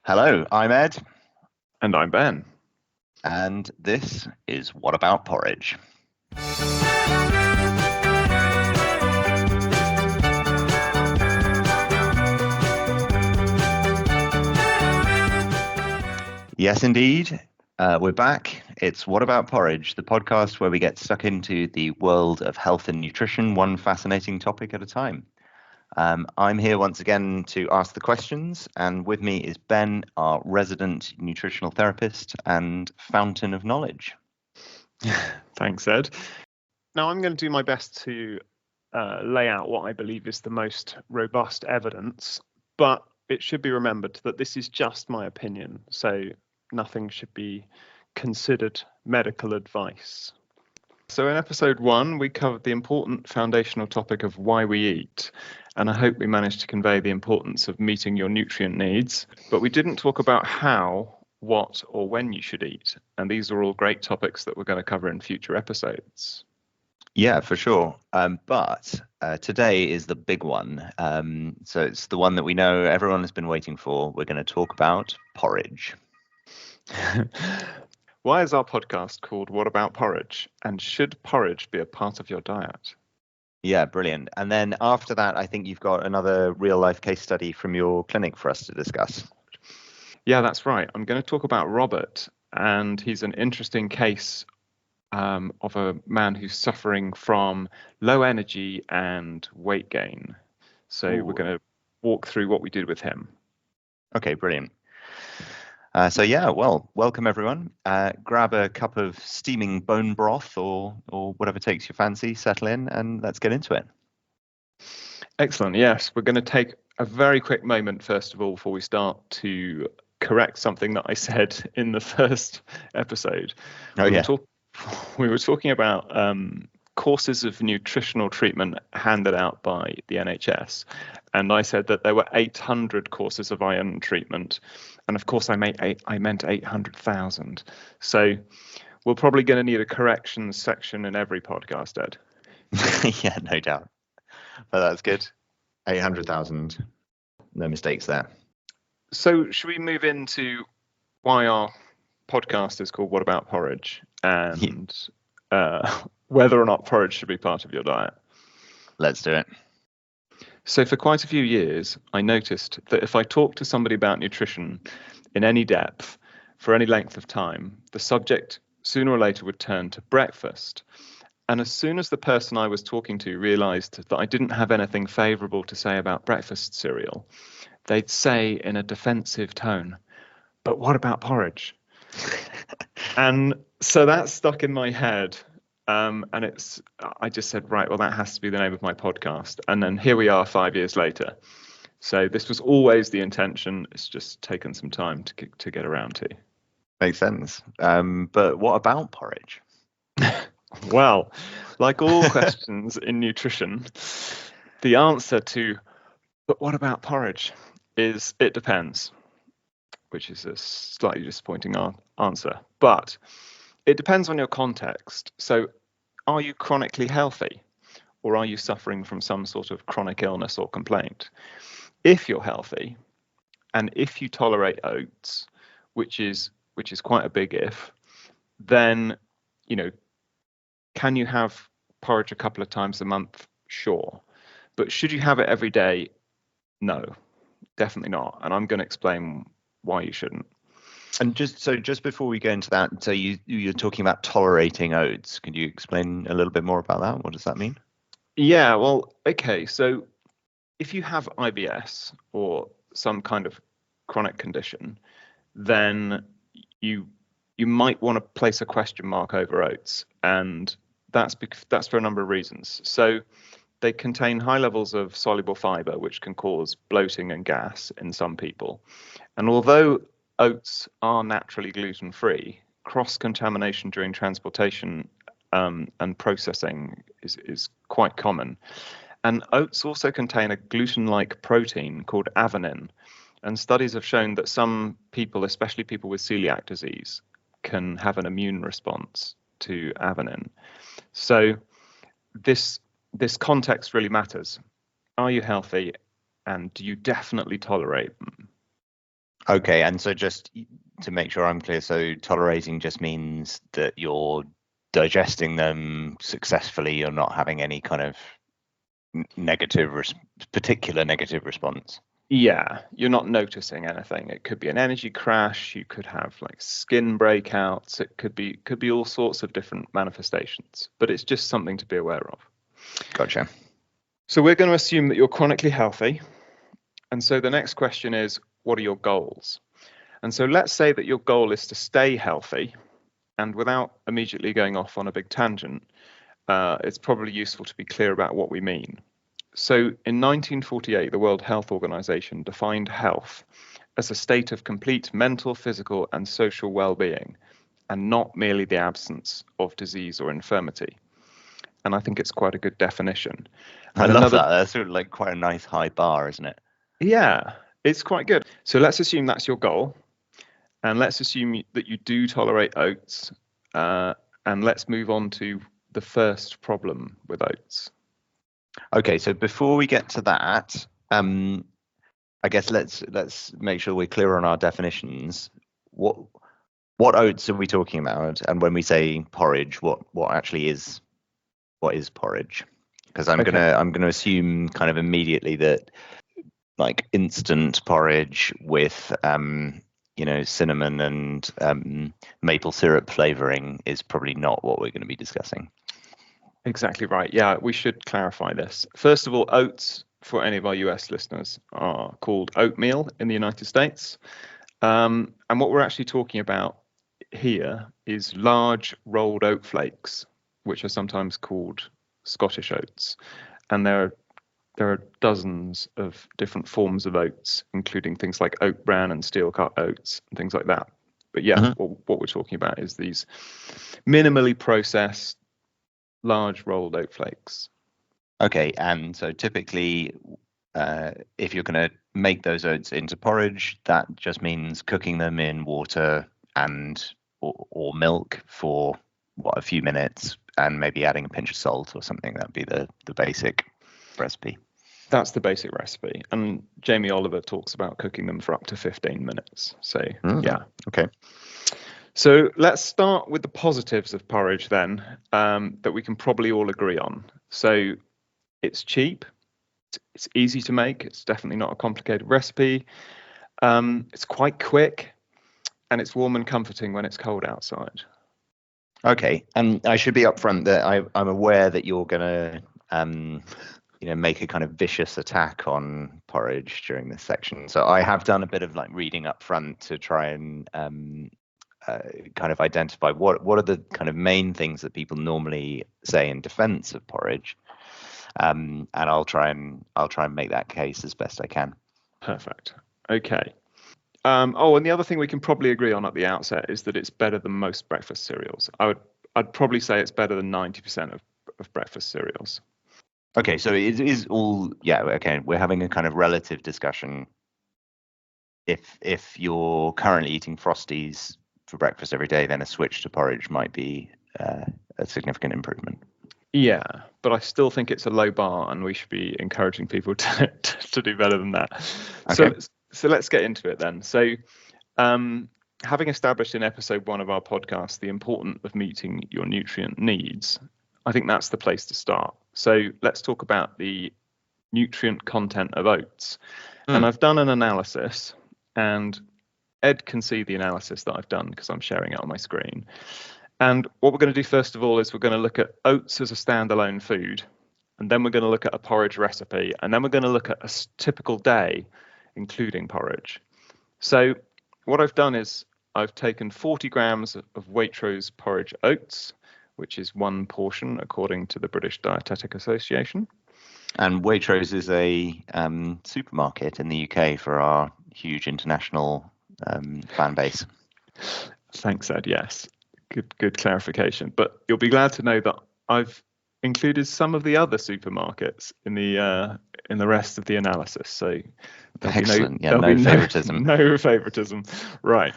Hello, I'm Ed, And I'm Ben. and this is What About Porridge? Yes, indeed. We're back. It's What About Porridge, the podcast where we get stuck into the world of health and nutrition, one fascinating topic at a time. I'm here once again to ask the questions, and with me is Ben, our resident nutritional therapist and fountain of knowledge. Thanks, Ed. Now, I'm going to do my best to lay out what I believe is the most robust evidence, but it should be remembered that this is just my opinion, so nothing should be considered medical advice. So in episode 1, we covered the important foundational topic of why we eat, and I hope we managed to convey the importance of meeting your nutrient needs, but we didn't talk about how, what, or when you should eat, and these are all great topics that we're going to cover in future episodes. Yeah, for sure. But today is the big one. So it's the one that we know everyone has been waiting for. We're going to talk about porridge. Why is our podcast called What About Porridge? And should porridge be a part of your diet? Yeah, brilliant. And then after that, I think you've got another real life case study from your clinic for us to discuss. Yeah, that's right. I'm going to talk about Robert, and he's an interesting case of a man who's suffering from low energy and weight gain. So we're going to walk through what we did with him. Okay, brilliant. Welcome everyone. Grab a cup of steaming bone broth or whatever takes your fancy, settle in, and let's get into it. Excellent. Yes, we're going to take a very quick moment, first of all, before we start, to correct something that I said in the first episode. We were talking about courses of nutritional treatment handed out by the NHS, and I said that there were 800 courses of iron treatment, and of course I meant 800,000. So we're probably going to need a corrections section in every podcast, Ed. Yeah, no doubt. But that's good. 800,000. No mistakes there. So should we move into why our podcast is called What About Porridge, and whether or not porridge should be part of your diet? Let's do it. So for quite a few years, I noticed that if I talked to somebody about nutrition in any depth for any length of time, the subject sooner or later would turn to breakfast. And as soon as the person I was talking to realized that I didn't have anything favorable to say about breakfast cereal, they'd say in a defensive tone, "But what about porridge?" And so that stuck in my head. I just said, right, well, that has to be the name of my podcast. And then here we are 5 years later. So this was always the intention. It's just taken some time to get around to. Makes sense. But what about porridge? Well, like all questions in nutrition, the answer to, but what about porridge, is it depends, which is a slightly disappointing answer. But it depends on your context. So are you chronically healthy, or are you suffering from some sort of chronic illness or complaint? If you're healthy, and if you tolerate oats, which is quite a big if, then, can you have porridge a couple of times a month? Sure. But should you have it every day? No, definitely not. And I'm going to explain why you shouldn't. And just before we go into that, so you're talking about tolerating oats. Can you explain a little bit more about that? What does that mean? Yeah, well, okay. So if you have IBS or some kind of chronic condition, then you might want to place a question mark over oats, and that's for a number of reasons. So they contain high levels of soluble fiber, which can cause bloating and gas in some people. And although oats are naturally gluten-free, cross-contamination during transportation and processing is quite common. And oats also contain a gluten-like protein called avenin. And studies have shown that some people, especially people with celiac disease, can have an immune response to avenin. So this context really matters. Are you healthy, and do you definitely tolerate them? Okay, and so just to make sure I'm clear, so tolerating just means that you're digesting them successfully, you're not having any kind of particular negative response. Yeah, you're not noticing anything. It could be an energy crash. You could have like skin breakouts. It could be all sorts of different manifestations. But it's just something to be aware of. Gotcha. So we're going to assume that you're chronically healthy. And so the next question is, what are your goals? And so let's say that your goal is to stay healthy. And without immediately going off on a big tangent, it's probably useful to be clear about what we mean. So in 1948, the World Health Organization defined health as a state of complete mental, physical, and social well-being, and not merely the absence of disease or infirmity. And I think it's quite a good definition. I And love that. That's sort of like quite a nice high bar, isn't it? yeah, it's quite good. So let's assume that's your goal, and let's assume that you do tolerate oats, and let's move on to the first problem with oats. Okay, so before we get to that, I guess let's make sure we're clear on our definitions. What oats are we talking about? And when we say porridge, what actually is porridge? Because I'm gonna assume kind of immediately that like instant porridge with cinnamon and maple syrup flavoring is probably not what we're going to be discussing. Exactly right. Yeah, we should clarify this. First of all, oats, for any of our US listeners, are called oatmeal in the United States. And what we're actually talking about here is large rolled oat flakes, which are sometimes called Scottish oats. And there are dozens of different forms of oats, including things like oat bran and steel cut oats and things like that. But yeah, what we're talking about is these minimally processed large rolled oat flakes. Okay, and so typically, if you're going to make those oats into porridge, that just means cooking them in water and or milk for a few minutes, and maybe adding a pinch of salt or something. That'd be the basic recipe. That's the basic recipe. And Jamie Oliver talks about cooking them for up to 15 minutes. So, yeah. Okay. So let's start with the positives of porridge then, that we can probably all agree on. So it's cheap, it's easy to make, it's definitely not a complicated recipe, it's quite quick, and it's warm and comforting when it's cold outside. Okay, and I should be upfront that I'm aware that you're going to make a kind of vicious attack on porridge during this section. So I have done a bit of like reading up front to try and kind of identify what are the kind of main things that people normally say in defense of porridge. And I'll try and make that case as best I can. Perfect. Okay. And the other thing we can probably agree on at the outset is that it's better than most breakfast cereals. I'd probably say it's better than 90% of breakfast cereals. Okay, so it is all, yeah, okay, we're having a kind of relative discussion. If you're currently eating Frosties for breakfast every day, then a switch to porridge might be a significant improvement. Yeah, but I still think it's a low bar, and we should be encouraging people to do better than that. Okay. So let's get into it then. So, having established in episode 1 of our podcast the importance of meeting your nutrient needs, I think that's the place to start. So let's talk about the nutrient content of oats. And I've done an analysis, and Ed can see the analysis that I've done because I'm sharing it on my screen. And what we're going to do first of all is we're going to look at oats as a standalone food, and then we're going to look at a porridge recipe, and then we're going to look at a typical day, including porridge. So what I've done is I've taken 40 grams of Waitrose porridge oats, which is 1 portion according to the British Dietetic Association. And Waitrose is a supermarket in the UK for our huge international fan base. Thanks, Ed. Yes. Good clarification. But you'll be glad to know that I've included some of the other supermarkets in the rest of the analysis. So excellent. No favoritism. No favoritism. Right.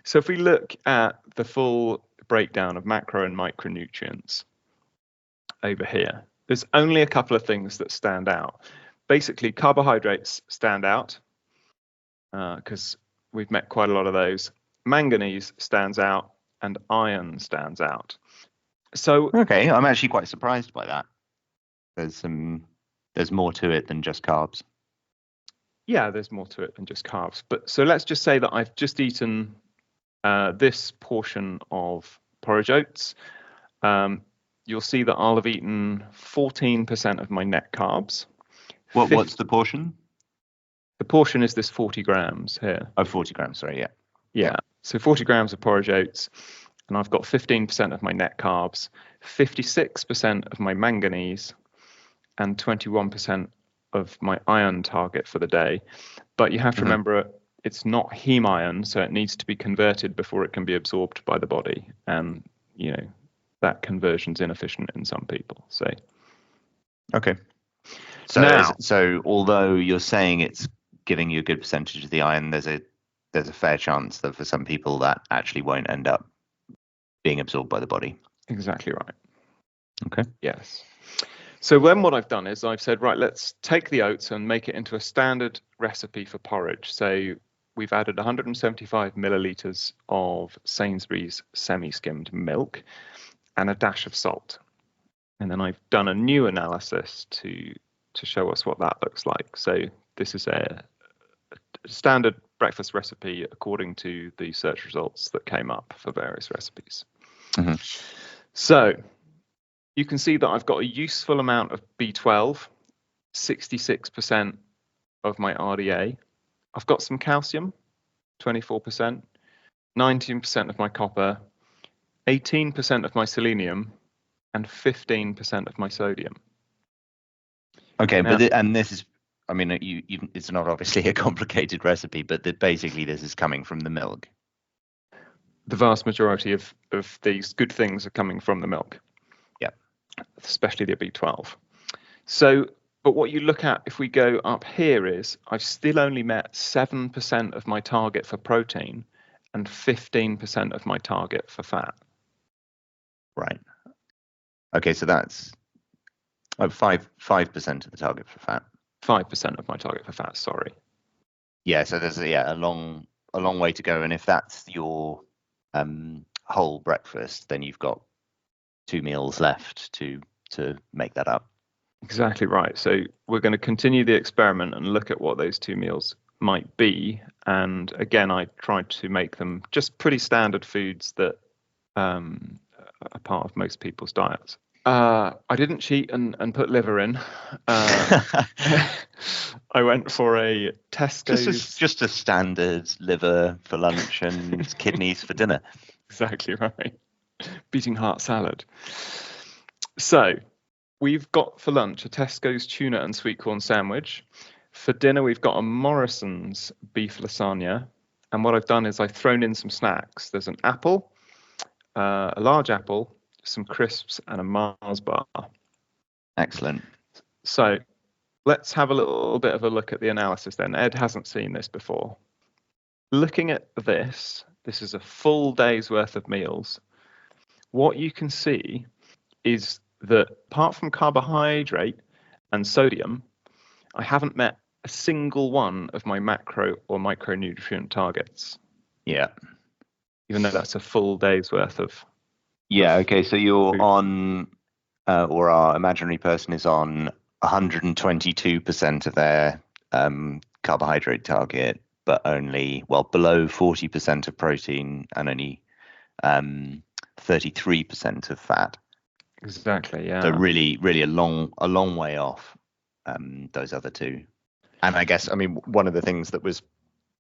So if we look at the full breakdown of macro and micronutrients over here, there's only a couple of things that stand out. Basically, carbohydrates stand out because We've met quite a lot of those. Manganese stands out, and iron stands out. So Okay, I'm actually quite surprised by that. There's more to it than just carbs. yeah, there's more to it than just carbs. But so let's just say that I've just eaten this portion of porridge oats. You'll see that I'll have eaten 14% of my net carbs. What's the portion? The portion is this 40 grams here. Oh, 40 grams, sorry, yeah. Yeah. So 40 grams of porridge oats, and I've got 15% of my net carbs, 56% of my manganese, and 21% of my iron target for the day. But you have to remember it's not heme iron, so it needs to be converted before it can be absorbed by the body. And, you know, that conversion's inefficient in some people. So Okay. So although you're saying it's giving you a good percentage of the iron, there's a fair chance that for some people that actually won't end up being absorbed by the body. Exactly right. Okay. Yes. So then what I've done is I've said, right, let's take the oats and make it into a standard recipe for porridge. So we've added 175 milliliters of Sainsbury's semi-skimmed milk and a dash of salt. And then I've done a new analysis to show us what that looks like. So this is a standard breakfast recipe according to the search results that came up for various recipes. Mm-hmm. So you can see that I've got a useful amount of B12, 66% of my RDA. I've got some calcium, 24%, 19% of my copper, 18% of my selenium, and 15% of my sodium. Okay, now, but this is, I mean, it's not obviously a complicated recipe, but basically this is coming from the milk. The vast majority of these good things are coming from the milk. Yeah. Especially the B12. So, but what you look at if we go up here is I've still only met 7% of my target for protein and 15% of my target for fat. Right. Okay, so that's 5% of the target for fat. 5% of my target for fat, sorry. Yeah, so there's a long way to go, and if that's your whole breakfast, then you've got 2 meals left to make that up. Exactly right. So we're going to continue the experiment and look at what those 2 meals might be. And again, I tried to make them just pretty standard foods that are part of most people's diets. I didn't cheat and put liver in. I went for a Tesco's. Just a standard liver for lunch and kidneys for dinner. Exactly right. Beating heart salad. So we've got for lunch a Tesco's tuna and sweet corn sandwich. For dinner, we've got a Morrison's beef lasagna. And what I've done is I've thrown in some snacks. There's an apple, a large apple, some crisps, and a Mars bar. Excellent. So let's have a little bit of a look at the analysis then. Ed hasn't seen this before. Looking at this is a full day's worth of meals. What you can see is that apart from carbohydrate and sodium, I haven't met a single one of my macro or micronutrient targets. Yeah. Even though that's a full day's worth of. Yeah. Okay. So you're food. On, or our imaginary person is on 122% of their carbohydrate target, but only below 40% of protein and only 33% of fat. Exactly. Yeah. So really a long way off those other two. And I guess, I mean, one of the things that was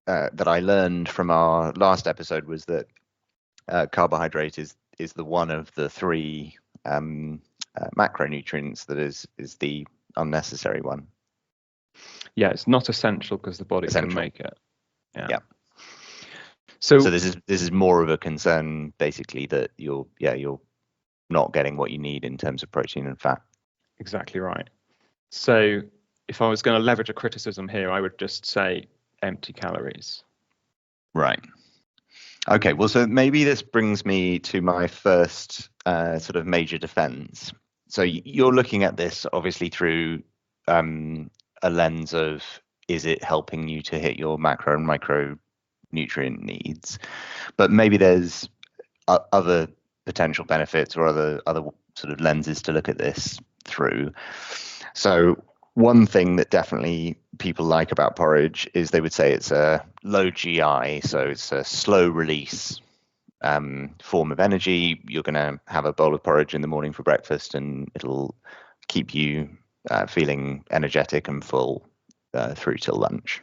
that I learned from our last episode was that carbohydrate is the one of the 3 macronutrients that is the unnecessary one. Yeah, it's not essential because the body can make it. Yeah. So this is more of a concern, basically, that you're not getting what you need in terms of protein and fat. Exactly right. So if I was going to leverage a criticism here, I would just say empty calories. Right. Okay. Well, so maybe this brings me to my first sort of major defense. So you're looking at this obviously through a lens of, is it helping you to hit your macro and micro nutrient needs. But maybe there's other potential benefits or other sort of lenses to look at this through. So one thing that definitely people like about porridge is they would say it's a low GI, so it's a slow release form of energy. You're going to have a bowl of porridge in the morning for breakfast, and it'll keep you feeling energetic and full through till lunch.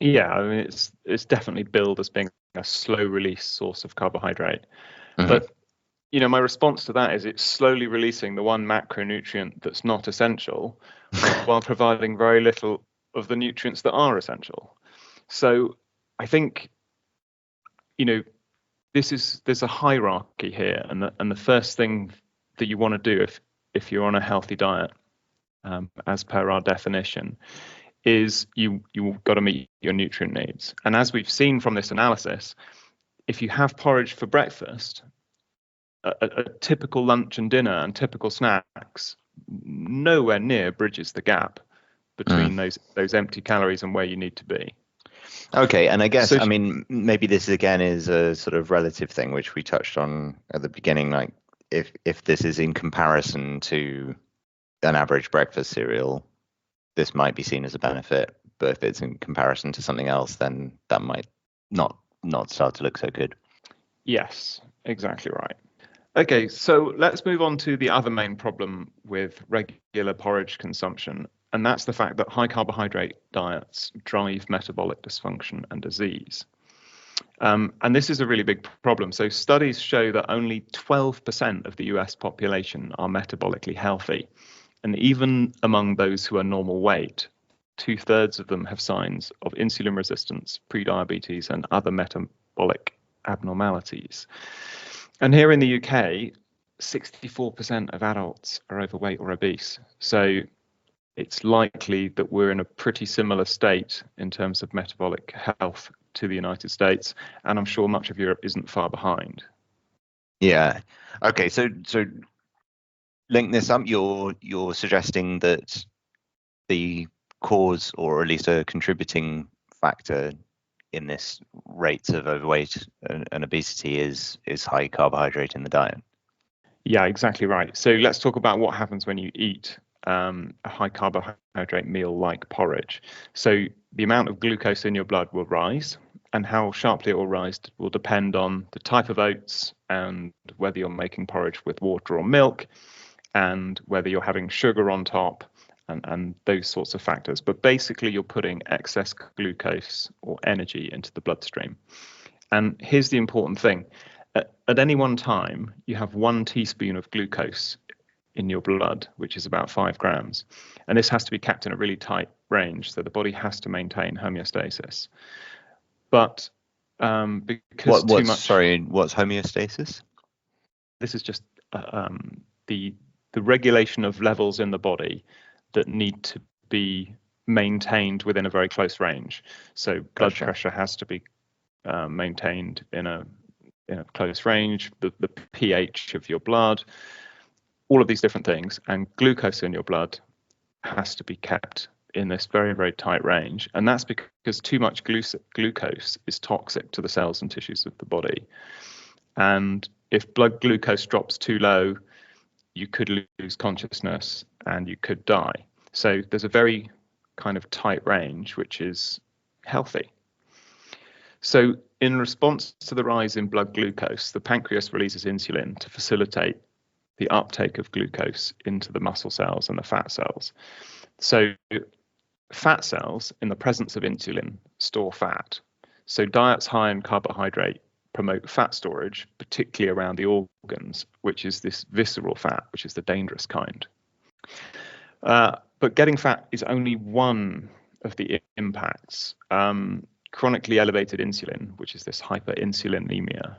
Yeah, I mean it's definitely billed as being a slow release source of carbohydrate. Mm-hmm. But my response to that is it's slowly releasing the one macronutrient that's not essential while providing very little of the nutrients that are essential. So I think, there's a hierarchy here, and the first thing that you want to do if you're on a healthy diet, as per our definition, is you've got to meet your nutrient needs. And as we've seen from this analysis, if you have porridge for breakfast, a typical lunch and dinner and typical snacks nowhere near bridges the gap between those empty calories and where you need to be. Okay, and I guess, I mean, maybe this again is a sort of relative thing, which we touched on at the beginning, like if this is in comparison to an average breakfast cereal, this might be seen as a benefit, but if it's in comparison to something else, then that might not start to look so good. Yes, exactly right. Okay, so let's move on to the other main problem with regular porridge consumption, and that's the fact that high carbohydrate diets drive metabolic dysfunction and disease. And this is a really big problem. So studies show that only 12% of the US population are metabolically healthy. And even among those who are normal weight, 2/3 of them have signs of insulin resistance, prediabetes, and other metabolic abnormalities. And here in the UK, 64% of adults are overweight or obese. So it's likely that we're in a pretty similar state in terms of metabolic health to the United States. And I'm sure much of Europe isn't far behind. Yeah. Okay. So link this up. You're suggesting that the cause, or at least a contributing factor in this rates of overweight and obesity is high carbohydrate in the diet. Yeah, exactly right. So let's talk about what happens when you eat a high carbohydrate meal like porridge. So the amount of glucose in your blood will rise, and how sharply it will rise will depend on the type of oats and whether you're making porridge with water or milk, and whether you're having sugar on top, and those sorts of factors. But basically, you're putting excess glucose or energy into the bloodstream. And here's the important thing. At any one time, you have 1 teaspoon of glucose in your blood, which is about 5 grams. And this has to be kept in a really tight range, so the body has to maintain homeostasis. But because too much... Sorry, what's homeostasis? This is just the regulation of levels in the body that need to be maintained within a very close range. So blood pressure has to be maintained in a close range, the pH of your blood, all of these different things, and glucose in your blood has to be kept in this very, very tight range. And that's because too much glucose is toxic to the cells and tissues of the body. And if blood glucose drops too low, you could lose consciousness and you could die. So there's a very kind of tight range, which is healthy. So in response to the rise in blood glucose, the pancreas releases insulin to facilitate the uptake of glucose into the muscle cells and the fat cells. So fat cells, in the presence of insulin, store fat. So diets high in carbohydrate promote fat storage, particularly around the organs, which is this visceral fat, which is the dangerous kind. But getting fat is only one of the impacts. Chronically elevated insulin, which is this hyperinsulinemia,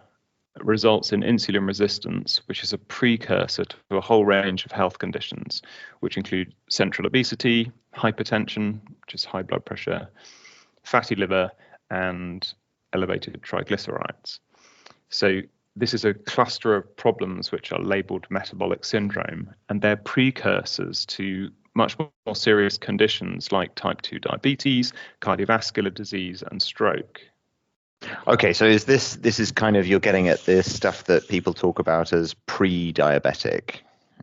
results in insulin resistance, which is a precursor to a whole range of health conditions, which include central obesity, hypertension, which is high blood pressure, fatty liver, and elevated triglycerides. So this is a cluster of problems which are labeled metabolic syndrome, and they're precursors to much more serious conditions like type 2 diabetes, cardiovascular disease, and stroke. Okay, so this is kind of, you're getting at this stuff that people talk about as pre-diabetic.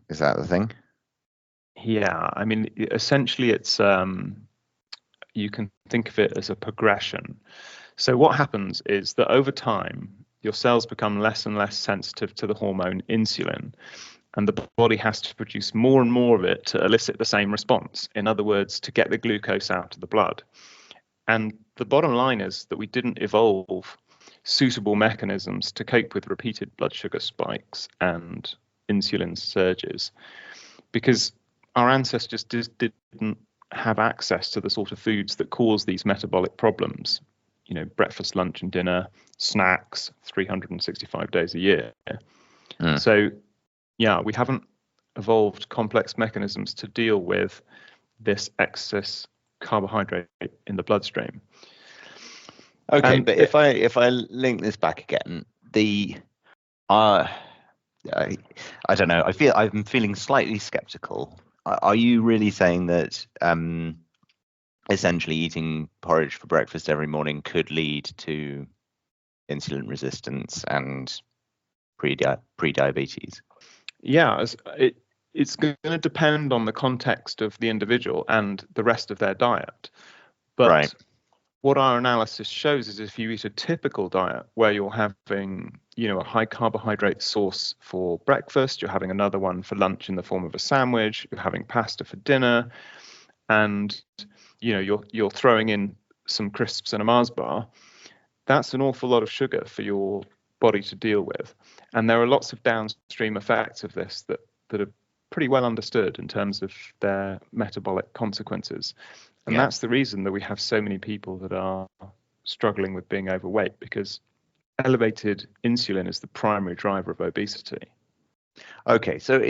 Is that the thing? Yeah, I mean, essentially, it's you can think of it as a progression. So what happens is that over time, your cells become less and less sensitive to the hormone insulin, and the body has to produce more and more of it to elicit the same response. In other words, to get the glucose out of the blood. And the bottom line is that we didn't evolve suitable mechanisms to cope with repeated blood sugar spikes and insulin surges because our ancestors just didn't have access to the sort of foods that cause these metabolic problems. You know, breakfast, lunch, and dinner, snacks, 365 days a year. Mm. So, yeah, we haven't evolved complex mechanisms to deal with this excess carbohydrate in the bloodstream. Okay, And but if I link this back again, the I don't know. I'm feeling slightly skeptical. Are you really saying that essentially eating porridge for breakfast every morning could lead to insulin resistance and pre-diabetes? yeah, it's going to depend on the context of the individual and the rest of their diet. Right. But what our analysis shows is if you eat a typical diet where you're having, you know, a high carbohydrate source for breakfast, you're having another one for lunch in the form of a sandwich, you're having pasta for dinner, and you know you're throwing in some crisps and a Mars bar, that's an awful lot of sugar for your body to deal with. And there are lots of downstream effects of this that are pretty well understood in terms of their metabolic consequences. And Yeah. that's the reason that we have so many people that are struggling with being overweight, because elevated insulin is the primary driver of obesity. Okay, so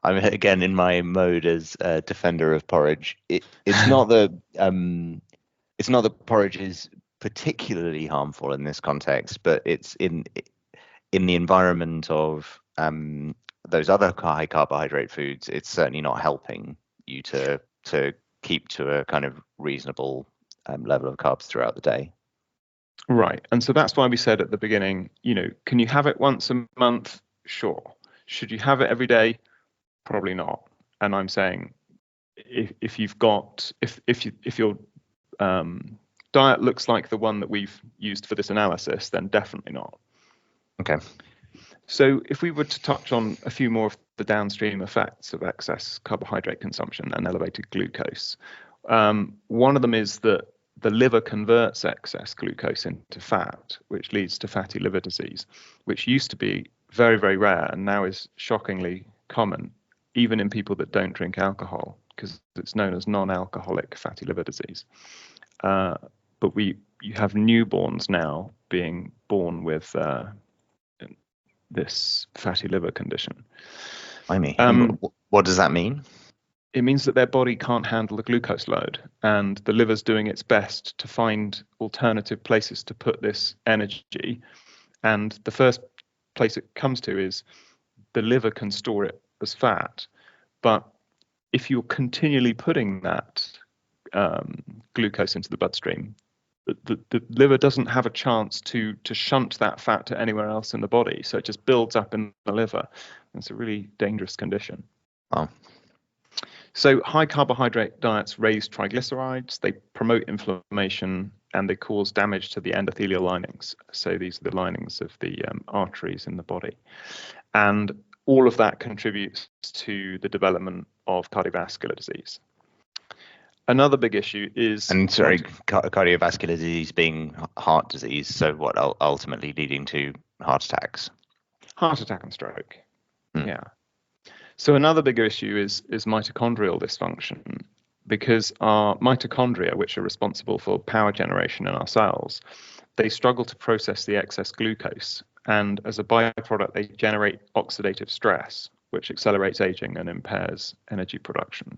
I'm again in my mode as a defender of porridge. It's not that porridge is particularly harmful in this context, but it's in the environment of those other high carbohydrate foods, it's certainly not helping you to keep to a kind of reasonable level of carbs throughout the day. Right. And so that's why we said at the beginning, you know, can you have it once a month? Sure. Should you have it every day? Probably not. And I'm saying if you've got if your diet looks like the one that we've used for this analysis, then definitely not. Okay. So if we were to touch on a few more of the downstream effects of excess carbohydrate consumption and elevated glucose, one of them is that the liver converts excess glucose into fat, which leads to fatty liver disease, which used to be very, very rare and now is shockingly common, even in people that don't drink alcohol, because it's known as non-alcoholic fatty liver disease. But you have newborns now being born with this fatty liver condition. I mean, what does that mean? It means that their body can't handle the glucose load, and the liver's doing its best to find alternative places to put this energy. And the first place it comes to is the liver can store it as fat, but if you're continually putting that glucose into the bloodstream, the liver doesn't have a chance to shunt that fat to anywhere else in the body, so it just builds up in the liver. It's a really dangerous condition. Oh. So high carbohydrate diets raise triglycerides, they promote inflammation, and they cause damage to the endothelial linings. So these are the linings of the arteries in the body. And all of that contributes to the development of cardiovascular disease. Another big issue is... And sorry, cardiovascular disease being heart disease, so what, ultimately leading to heart attacks? Heart attack and stroke. Yeah. So another bigger issue is mitochondrial dysfunction, because our mitochondria, which are responsible for power generation in our cells, they struggle to process the excess glucose. And as a byproduct, they generate oxidative stress, which accelerates aging and impairs energy production.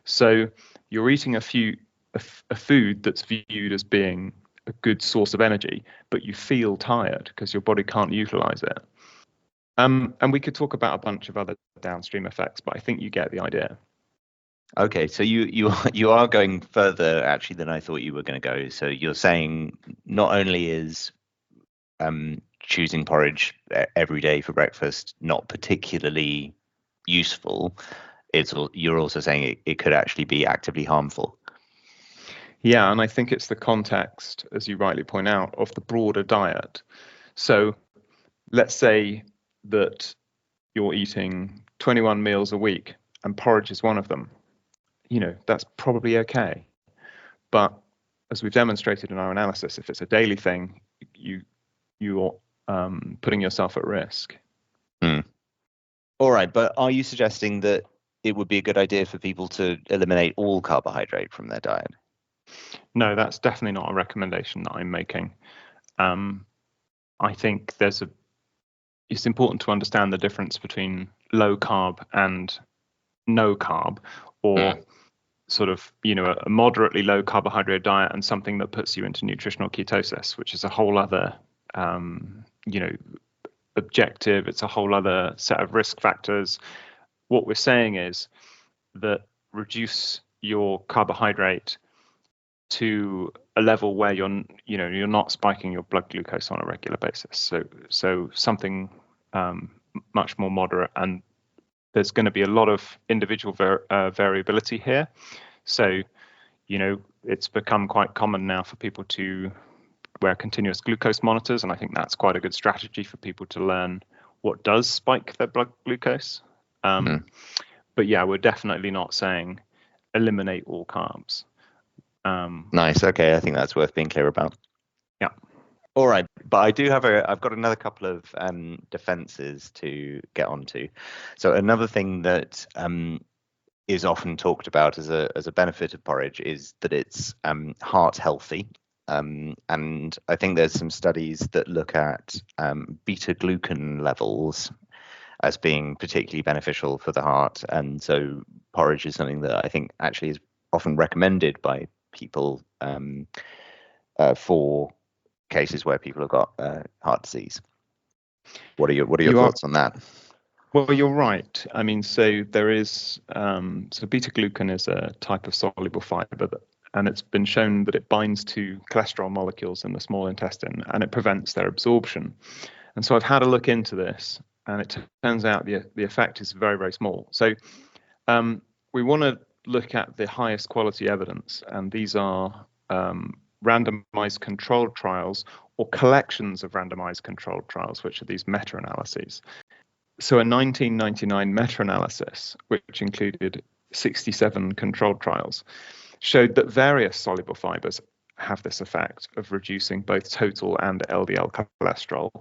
So you're eating a food that's viewed as being a good source of energy, but you feel tired because your body can't utilize it. And we could talk about a bunch of other downstream effects, but I think you get the idea. Okay, so you are going further actually than I thought you were going to go. So you're saying not only is choosing porridge every day for breakfast not particularly useful, you're also saying it could actually be actively harmful. Yeah, and I think it's the context, as you rightly point out, of the broader diet. So let's say that you're eating 21 meals a week and porridge is one of them. That's probably okay. But as we've demonstrated in our analysis, if it's a daily thing, you're putting yourself at risk. All right, but are you suggesting that it would be a good idea for people to eliminate all carbohydrate from their diet? No, that's definitely not a recommendation that I'm making. I think it's important to understand the difference between low carb and no carb, or sort of, a moderately low carbohydrate diet and something that puts you into nutritional ketosis, which is a whole other, objective. It's a whole other set of risk factors. What we're saying is that reduce your carbohydrate to a level where you're not spiking your blood glucose on a regular basis. So something much more moderate, and there's going to be a lot of individual variability here. So, it's become quite common now for people to wear continuous glucose monitors, and I think that's quite a good strategy for people to learn what does spike their blood glucose. But yeah, we're definitely not saying eliminate all carbs. Nice. Okay, I think that's worth being clear about. Yeah. All right, but I've got another couple of defenses to get onto. So another thing that is often talked about as a benefit of porridge is that it's heart healthy. And I think there's some studies that look at beta glucan levels as being particularly beneficial for the heart. And so porridge is something that I think actually is often recommended by people for cases where people have got heart disease. What are your thoughts on that? Well, you're right. I mean, so there is so beta glucan is a type of soluble fiber and it's been shown that it binds to cholesterol molecules in the small intestine and it prevents their absorption. And so I've had a look into this, and it turns out the effect is very, very small. So we want to look at the highest quality evidence, and these are randomized controlled trials or collections of randomized controlled trials, which are these meta-analyses. So a 1999 meta-analysis, which included 67 controlled trials, showed that various soluble fibers have this effect of reducing both total and LDL cholesterol,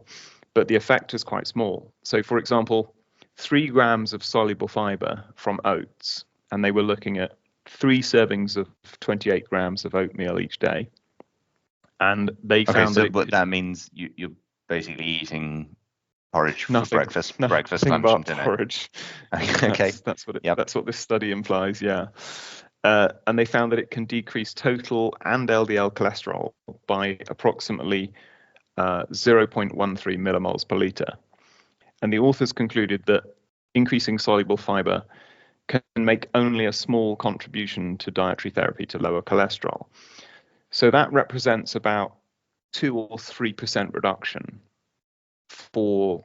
but the effect is quite small. So, for example, 3 grams of soluble fiber from oats, and they were looking at 3 servings of 28 grams of oatmeal each day. And they found that means you're basically eating porridge for breakfast, lunch, and dinner. Porridge. Okay, that's what this study implies. Yeah, and they found that it can decrease total and LDL cholesterol by approximately 0.13 millimoles per liter. And the authors concluded that increasing soluble fiber can make only a small contribution to dietary therapy to lower cholesterol. So that represents about 2 or 3% reduction for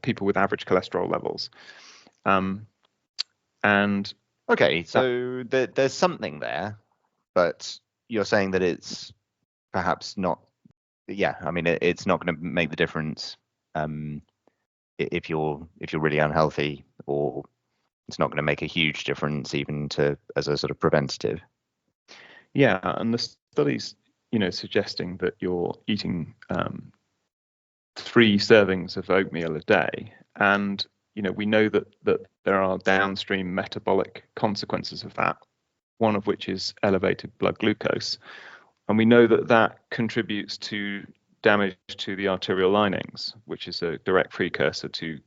people with average cholesterol levels. And okay, so there's something there, but you're saying that it's perhaps not. Yeah, I mean, it's not going to make the difference if you're really unhealthy, or it's not going to make a huge difference even as a sort of preventative. Yeah, and the studies, suggesting that you're eating 3 servings of oatmeal a day, and we know that there are downstream metabolic consequences of that, one of which is elevated blood glucose, and we know that contributes to damage to the arterial linings, which is a direct precursor to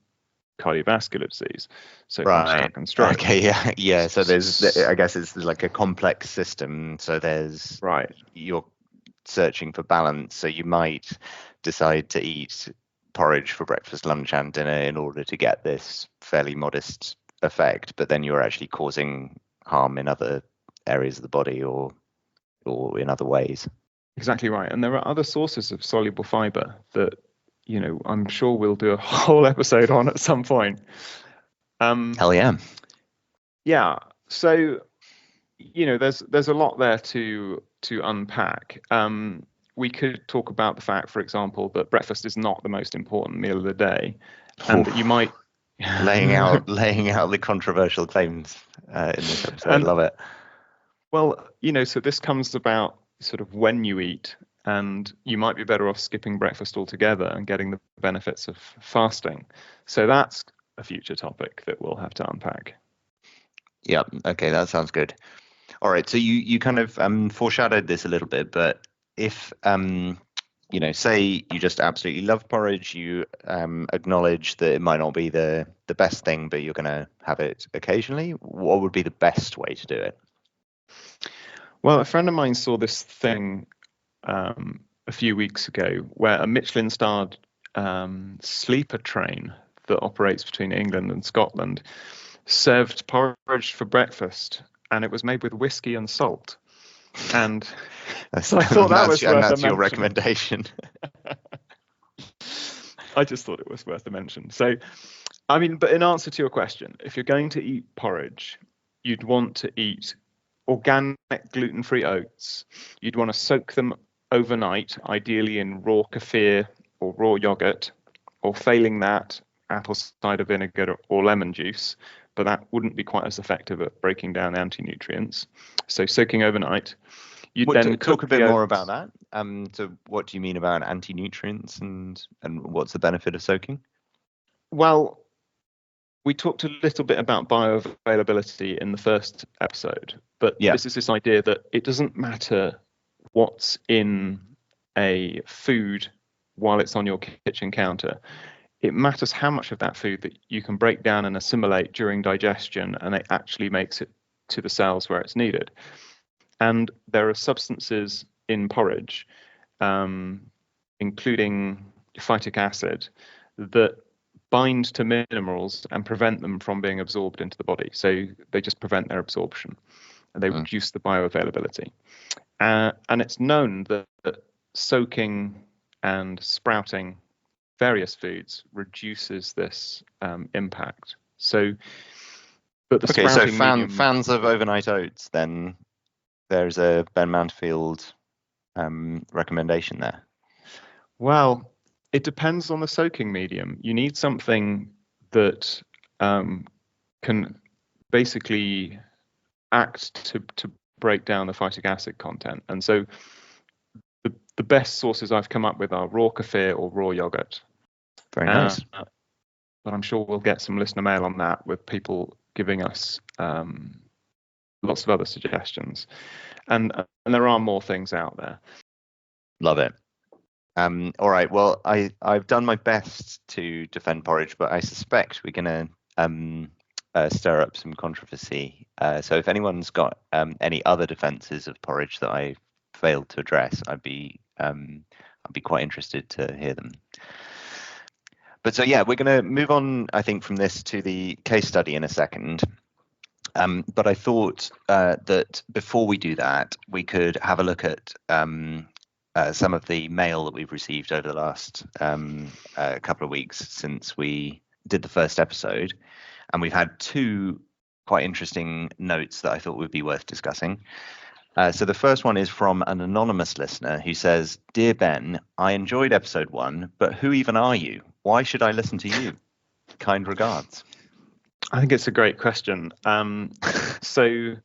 cardiovascular disease, so right, and stroke. Okay, yeah. So I guess it's like a complex system. So there's you're searching for balance. So you might decide to eat porridge for breakfast, lunch, and dinner in order to get this fairly modest effect, but then you're actually causing harm in other areas of the body or in other ways. Exactly right. And there are other sources of soluble fiber that, I'm sure we'll do a whole episode on at some point. Hell yeah. Yeah. So, there's a lot there to unpack. We could talk about the fact, for example, that breakfast is not the most important meal of the day, and that you might laying out the controversial claims in this episode. and Love it. well, so this comes about sort of when you eat, and you might be better off skipping breakfast altogether and getting the benefits of fasting. So that's a future topic that we'll have to unpack. Yeah. Okay, that sounds good. All right. So you kind of foreshadowed this a little bit, but if say you just absolutely love porridge, you acknowledge that it might not be the best thing, but you're going to have it occasionally. What would be the best way to do it? Well, a friend of mine saw this thing a few weeks ago where a Michelin-starred sleeper train that operates between England and Scotland served porridge for breakfast, and it was made with whiskey and salt. And so I thought that was worth a mention. That's your recommendation. I just thought it was worth a mention. So, I mean, but in answer to your question, if you're going to eat porridge, you'd want to eat organic gluten-free oats. You'd want to soak them overnight, ideally in raw kefir or raw yogurt, or failing that, apple cider vinegar or lemon juice. But that wouldn't be quite as effective at breaking down anti-nutrients. So soaking overnight. You'd then talk a bit more about that. So what do you mean about anti-nutrients and what's the benefit of soaking? Well, we talked a little bit about bioavailability in the first episode, but this is this idea that it doesn't matter what's in a food while it's on your kitchen counter. It matters how much of that food that you can break down and assimilate during digestion, and it actually makes it to the cells where it's needed. And there are substances in porridge, including phytic acid, that bind to minerals and prevent them from being absorbed into the body. So they just prevent their absorption, and they reduce the bioavailability. And it's known that soaking and sprouting various foods reduces this impact. So, but the sprouting fans of overnight oats, then there's a Ben Mantfield recommendation there. Well, it depends on the soaking medium. You need something that can basically act to break down the phytic acid content. And so the best sources I've come up with are raw kefir or raw yogurt. Very nice. But I'm sure we'll get some listener mail on that with people giving us lots of other suggestions. And there are more things out there. Love it. All right. Well, I've done my best to defend porridge, but I suspect we're going to stir up some controversy. So if anyone's got any other defenses of porridge that I failed to address, I'd be quite interested to hear them. But so yeah, we're going to move on, I think, from this to the case study in a second. But I thought that before we do that, we could have a look at some of the mail that we've received over the last couple of weeks since we did the first episode. And we've had two quite interesting notes that I thought would be worth discussing. So the first one is from an anonymous listener who says, "Dear Ben, I enjoyed episode 1, but who even are you? Why should I listen to you? Kind regards." I think it's a great question. So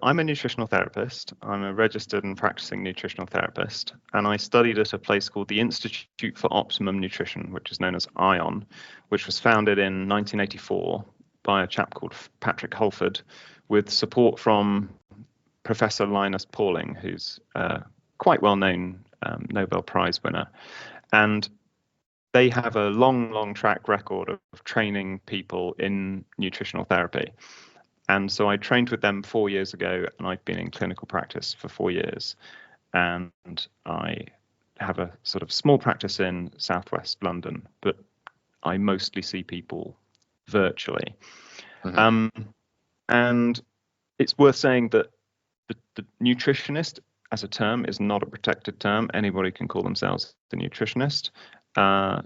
I'm a nutritional therapist. I'm a registered and practicing nutritional therapist, and I studied at a place called the Institute for Optimum Nutrition, which is known as ION, which was founded in 1984 by a chap called Patrick Holford, with support from Professor Linus Pauling, who's a quite well-known Nobel Prize winner. And they have a long track record of training people in nutritional therapy. And so I trained with them 4 years ago, and I've been in clinical practice for 4 years. And I have a sort of small practice in Southwest London, but I mostly see people virtually. Mm-hmm. And it's worth saying that the nutritionist as a term is not a protected term. Anybody can call themselves a nutritionist.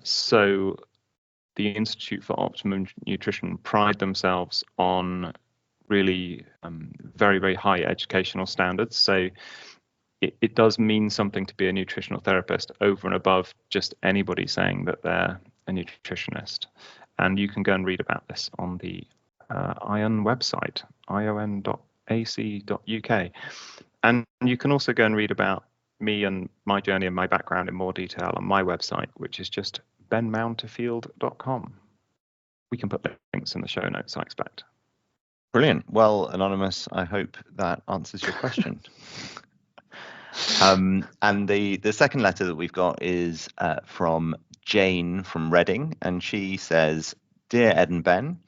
So the Institute for Optimum Nutrition pride themselves on really very, very high educational standards. So it does mean something to be a nutritional therapist over and above just anybody saying that they're a nutritionist. And you can go and read about this on the ION website, ion.ac.uk. And you can also go and read about me and my journey and my background in more detail on my website, which is just benmounterfield.com. We can put links in the show notes, I expect. Brilliant. Well, Anonymous, I hope that answers your question. And the second letter that we've got is from Jane from Reading, and she says, "Dear Ed and Ben,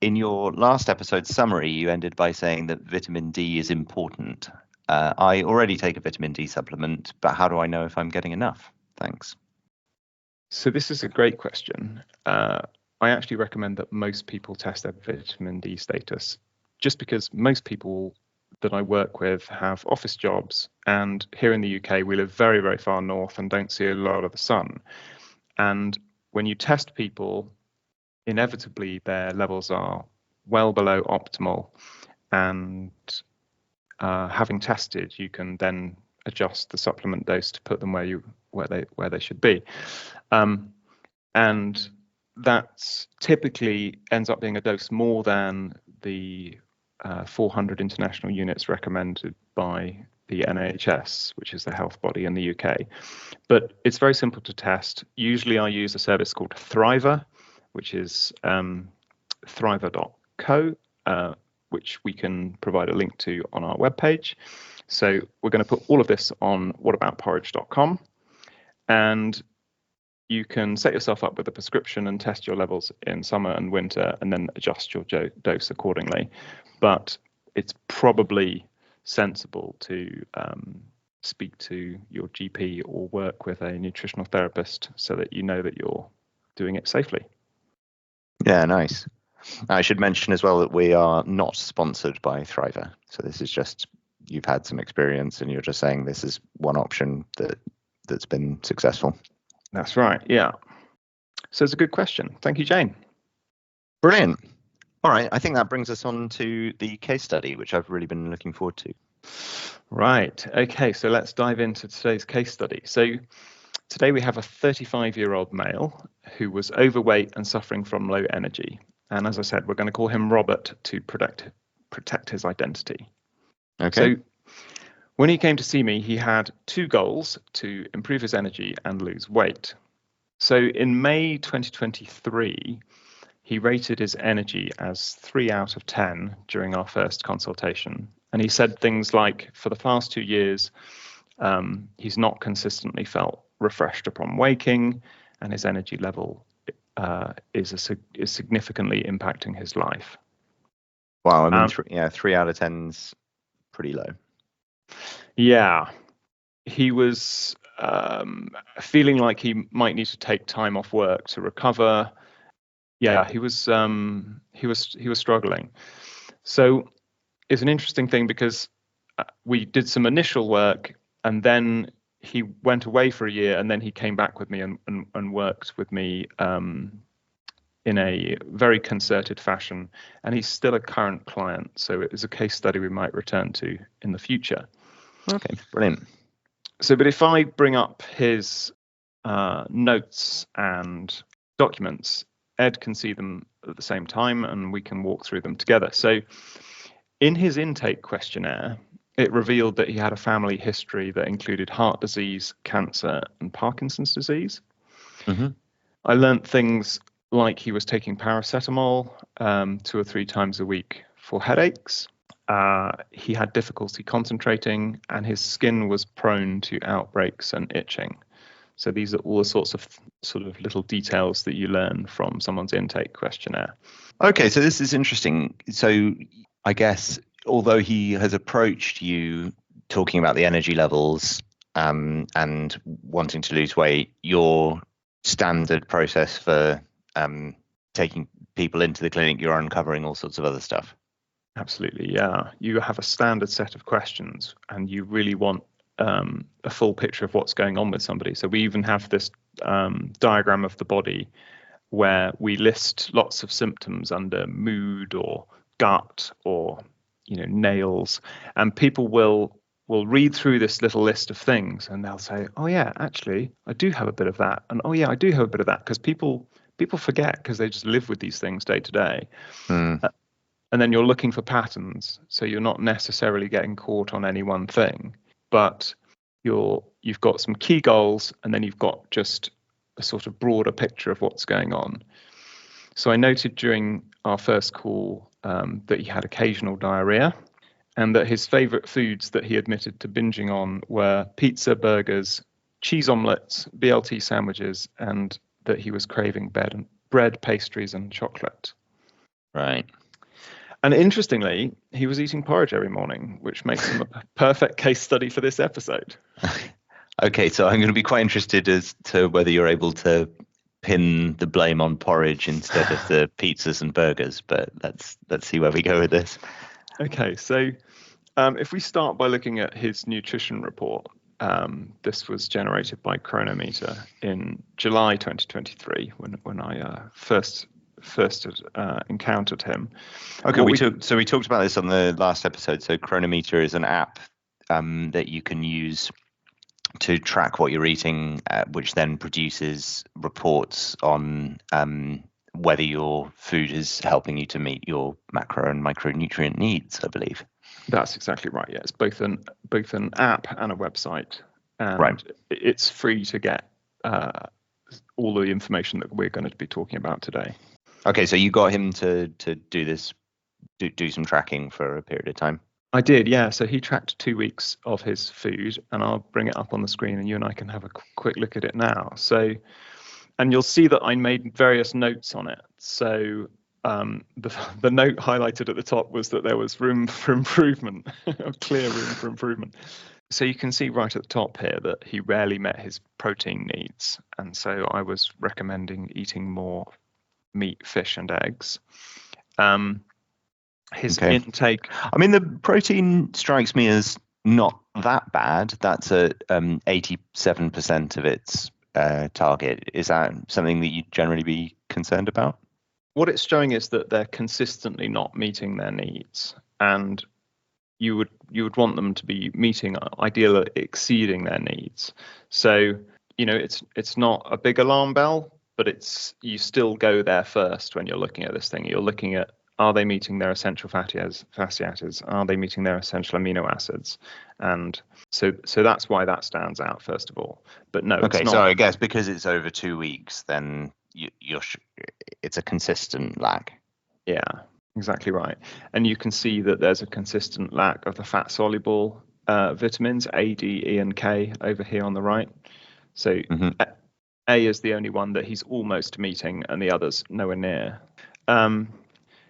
in your last episode summary, you ended by saying that vitamin D is important. I already take a vitamin D supplement, but how do I know if I'm getting enough? Thanks." So this is a great question. I actually recommend that most people test their vitamin D status, just because most people that I work with have office jobs, and here in the UK we live very, very far north and don't see a lot of the sun. And when you test people, inevitably their levels are well below optimal, and having tested, you can then adjust the supplement dose to put them where they should be. And that typically ends up being a dose more than the 400 international units recommended by the NHS, which is the health body in the UK. But it's very simple to test. Usually I use a service called Thriver, which is thriver.co, which we can provide a link to on our webpage. So we're going to put all of this on whataboutporridge.com, and you can set yourself up with a prescription and test your levels in summer and winter, and then adjust your dose accordingly. But it's probably sensible to speak to your GP or work with a nutritional therapist so that you know that you're doing it safely. Yeah, nice. I should mention as well that we are not sponsored by Thriver. So this is just, you've had some experience and you're just saying this is one option that's been successful. That's right, yeah. So it's a good question. Thank you, Jane. Brilliant. All right, I think that brings us on to the case study, which I've really been looking forward to. Right, okay, so let's dive into today's case study. So today we have a 35-year-old male who was overweight and suffering from low energy. And as I said, we're going to call him Robert to protect his identity. Okay. So when he came to see me, he had two goals: to improve his energy and lose weight. So in May 2023, he rated his energy as 3 out of 10 during our first consultation. And he said things like, for the past 2 years, he's not consistently felt refreshed upon waking, and his energy level is significantly impacting his life. Wow, I mean, 3 out of 10's pretty low. Yeah, he was feeling like he might need to take time off work to recover. Yeah, he was struggling. So it's an interesting thing because we did some initial work, and then he went away for a year, and then he came back with me and worked with me in a very concerted fashion. And he's still a current client, so it is a case study we might return to in the future. Okay, brilliant. So, but if I bring up his notes and documents, Ed can see them at the same time and we can walk through them together. So in his intake questionnaire, it revealed that he had a family history that included heart disease, cancer, and Parkinson's disease. Mm-hmm. I learned things like he was taking paracetamol 2 or 3 times a week for headaches. He had difficulty concentrating, and his skin was prone to outbreaks and itching. So these are all the sorts of sort of little details that you learn from someone's intake questionnaire. Okay, so this is interesting. So I guess although he has approached you talking about the energy levels and wanting to lose weight, your standard process for taking people into the clinic, you're uncovering all sorts of other stuff. Absolutely, yeah. You have a standard set of questions, and you really want a full picture of what's going on with somebody. So we even have this diagram of the body where we list lots of symptoms under mood or gut or nails, and people will read through this little list of things and they'll say, oh yeah, actually I do have a bit of that, and oh yeah, I do have a bit of that, because people forget, because they just live with these things day to day. And then you're looking for patterns, so you're not necessarily getting caught on any one thing, but you've got some key goals, and then you've got just a sort of broader picture of what's going on. So I noted during our first call that he had occasional diarrhea, and that his favourite foods that he admitted to binging on were pizza, burgers, cheese omelettes, BLT sandwiches, and that he was craving bread, pastries, and chocolate. Right. And interestingly, he was eating porridge every morning, which makes him a perfect case study for this episode. Okay, so I'm going to be quite interested as to whether you're able to pin the blame on porridge instead of the pizzas and burgers, but let's see where we go with this. Okay, so if we start by looking at his nutrition report, this was generated by Chronometer in July 2023 when I first encountered him. Okay, we talked about this on the last episode. So Chronometer is an app that you can use to track what you're eating, which then produces reports on whether your food is helping you to meet your macro and micronutrient needs, I believe. That's exactly right. Yeah, it's both an app and a website, and right. It's free to get all the information that we're going to be talking about today. Okay, so you got him to do this, do some tracking for a period of time. I did, yeah. So he tracked 2 weeks of his food, and I'll bring it up on the screen, and you and I can have a quick look at it now. So, and you'll see that I made various notes on it. So the note highlighted at the top was that there was room for improvement, a clear room for improvement. So you can see right at the top here that he rarely met his protein needs, and so I was recommending eating more meat, fish, and eggs. His intake. I mean, the protein strikes me as not that bad. That's at 87% of its target. Is that something that you'd generally be concerned about? What it's showing is that they're consistently not meeting their needs, and you would want them to be meeting, ideally exceeding their needs. So it's not a big alarm bell, but you still go there first when you're looking at this thing. You're looking at, are they meeting their essential fatty acids? Are they meeting their essential amino acids? And so that's why that stands out first of all. But no, okay. It's not. So I guess because it's over 2 weeks, then it's a consistent lack. Yeah, exactly right. And you can see that there's a consistent lack of the fat soluble vitamins A, D, E, and K over here on the right. So A is the only one that he's almost meeting, and the others nowhere near.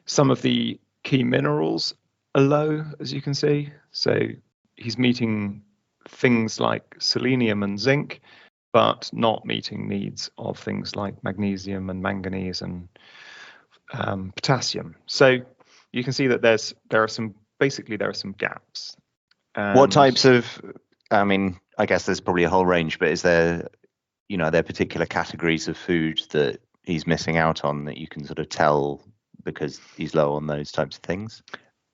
Some of the key minerals are low, as you can see. So he's meeting things like selenium and zinc, but not meeting needs of things like magnesium and manganese and potassium. So you can see that there are some gaps. What types of, I mean, I guess there's probably a whole range, but is there, are there particular categories of food that he's missing out on that you can sort of tell because he's low on those types of things?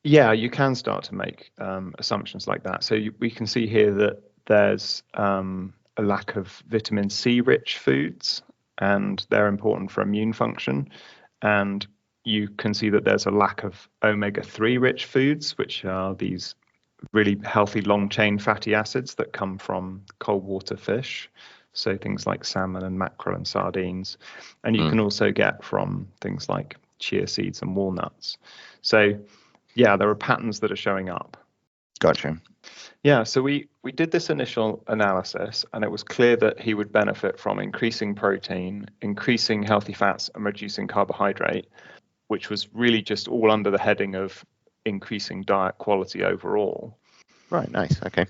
Yeah, you can start to make assumptions like that. So we can see here that there's a lack of vitamin C rich foods, and they're important for immune function. And you can see that there's a lack of omega-3 rich foods, which are these really healthy long chain fatty acids that come from cold water fish. So things like salmon and mackerel and sardines. And you can also get from things like chia seeds and walnuts. So yeah, there are patterns that are showing up. Gotcha. Yeah, so we did this initial analysis, and it was clear that he would benefit from increasing protein, increasing healthy fats, and reducing carbohydrate, which was really just all under the heading of increasing diet quality overall. Right, nice. Okay.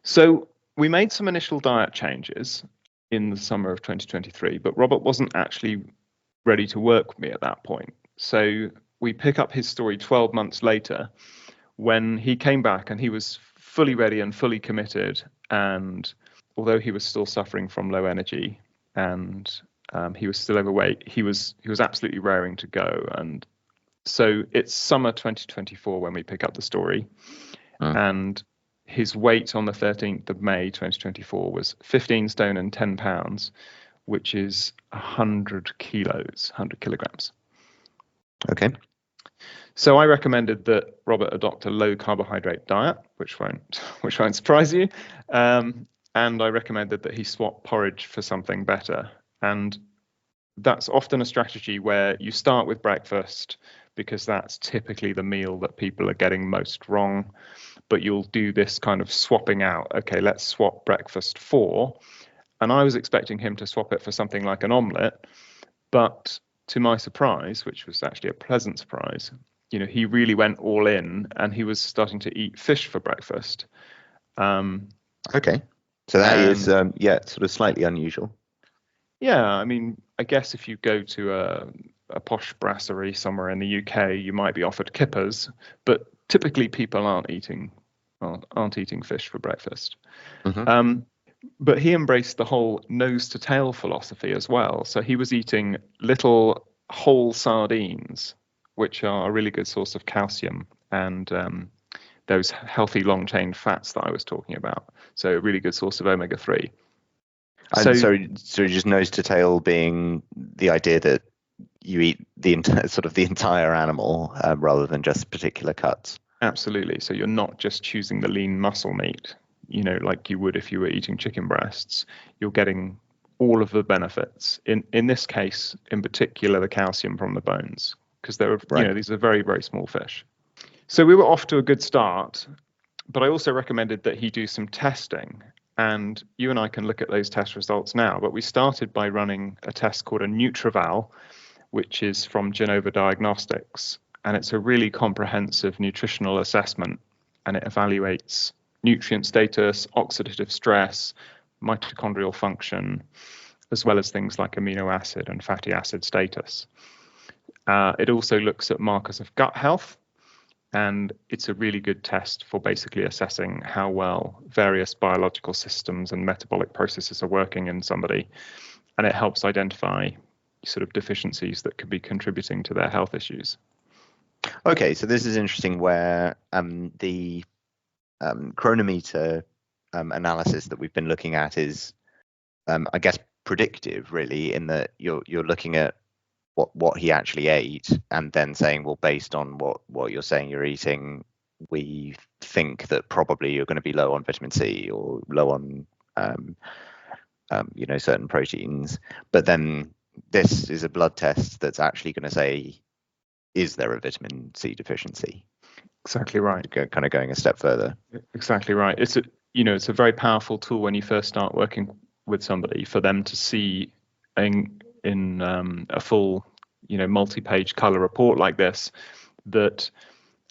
So we made some initial diet changes in the summer of 2023, but Robert wasn't actually ready to work with me at that point. So we pick up his story 12 months later when he came back, and he was fully ready and fully committed. And although he was still suffering from low energy and he was still overweight, he was absolutely raring to go. And so it's summer 2024 when we pick up the story. And his weight on the 13th of May 2024 was 15 stone and 10 pounds, which is 100 kilograms. Okay. So I recommended that Robert adopt a low carbohydrate diet, which won't surprise you. And I recommended that he swap porridge for something better. And that's often a strategy where you start with breakfast because that's typically the meal that people are getting most wrong. But you'll do this kind of swapping out. Okay, let's swap breakfast for. And I was expecting him to swap it for something like an omelette. But to my surprise, which was actually a pleasant surprise, he really went all in and he was starting to eat fish for breakfast. Okay. So that is, sort of slightly unusual. Yeah, I mean, I guess if you go to a posh brasserie somewhere in the UK, you might be offered kippers, but typically people aren't eating fish for breakfast. But he embraced the whole nose to tail philosophy as well. So he was eating little whole sardines, which are a really good source of calcium and those healthy long chain fats that I was talking about. So a really good source of omega-3. And so just nose to tail being the idea that you eat the entire animal rather than just particular cuts. Absolutely. So you're not just choosing the lean muscle meat, like you would if you were eating chicken breasts. You're getting all of the benefits. In this case, in particular, the calcium from the bones, because these are very, very small fish. So we were off to a good start, but I also recommended that he do some testing. And you and I can look at those test results now. But we started by running a test called a Nutrival, which is from Genova Diagnostics. And it's a really comprehensive nutritional assessment. And it evaluates nutrient status, oxidative stress, mitochondrial function, as well as things like amino acid and fatty acid status. It also looks at markers of gut health. And it's a really good test for basically assessing how well various biological systems and metabolic processes are working in somebody. And it helps identify sort of deficiencies that could be contributing to their health issues. Okay, so this is interesting where the chronometer analysis that we've been looking at is, I guess, predictive, really, in that you're looking at what he actually ate and then saying, well, based on what you're saying you're eating, we think that probably you're going to be low on vitamin C or low on certain proteins. But then this is a blood test that's actually going to say, is there a vitamin C deficiency? Exactly right. Kind of going a step further. Exactly right. It's a very powerful tool when you first start working with somebody for them to see in a full, multi-page color report like this, that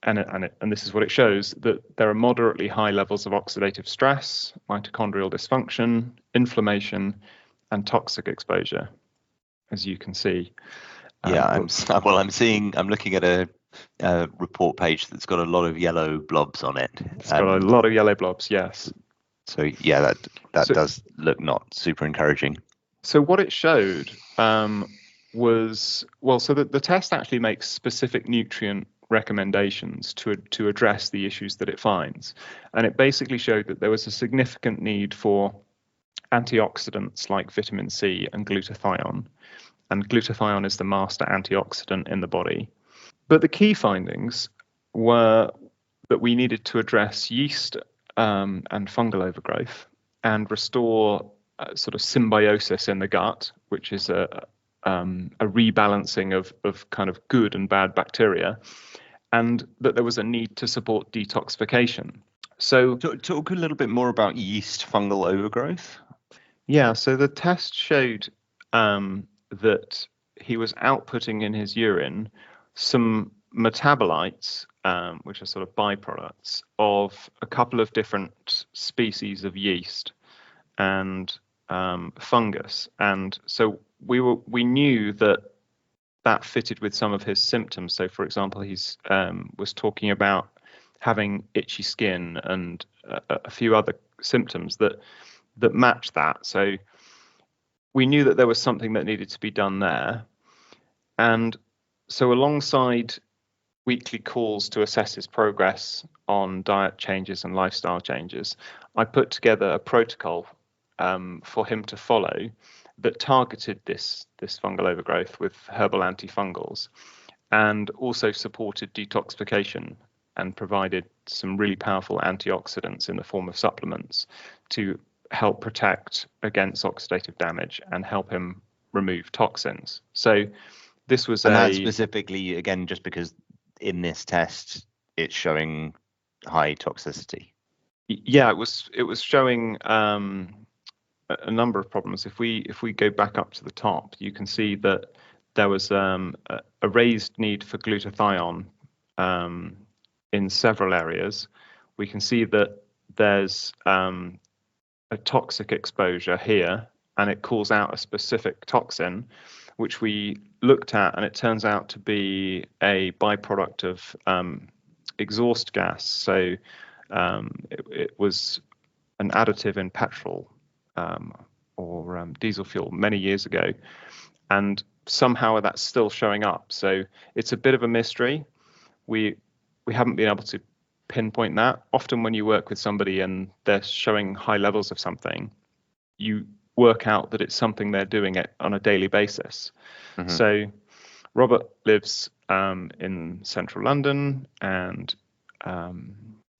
and this is what it shows, that there are moderately high levels of oxidative stress, mitochondrial dysfunction, inflammation, and toxic exposure, as you can see. Yeah, I'm looking at a report page that's got a lot of yellow blobs on it. It's got a lot of yellow blobs, yes. So yeah, that does look not super encouraging. So what it showed was, so the test actually makes specific nutrient recommendations to address the issues that it finds. And it basically showed that there was a significant need for antioxidants like vitamin C and glutathione. And glutathione is the master antioxidant in the body. But the key findings were that we needed to address yeast and fungal overgrowth and restore sort of symbiosis in the gut, which is a rebalancing of kind of good and bad bacteria, and that there was a need to support detoxification. So talk a little bit more about yeast fungal overgrowth. Yeah, so the test showed that he was outputting in his urine some metabolites, which are sort of byproducts of a couple of different species of yeast and fungus. And so we knew that fitted with some of his symptoms. So, for example, he's was talking about having itchy skin and a few other symptoms that match that. So we knew that there was something that needed to be done there. And so alongside weekly calls to assess his progress on diet changes and lifestyle changes, I put together a protocol for him to follow that targeted this fungal overgrowth with herbal antifungals, and also supported detoxification and provided some really powerful antioxidants in the form of supplements to help protect against oxidative damage and help him remove toxins. So this was that specifically, again, just because in this test it's showing high toxicity. Yeah, it was showing a number of problems. If we go back up to the top, you can see that there was a raised need for glutathione in several areas. We can see that there's a toxic exposure here, and it calls out a specific toxin, which we looked at, and it turns out to be a byproduct of exhaust gas. So it was an additive in petrol or diesel fuel many years ago, and somehow that's still showing up. So it's a bit of a mystery. We haven't been able to pinpoint that. Often when you work with somebody and they're showing high levels of something, you work out that it's something they're doing it on a daily basis. Mm-hmm. So Robert lives in central London, and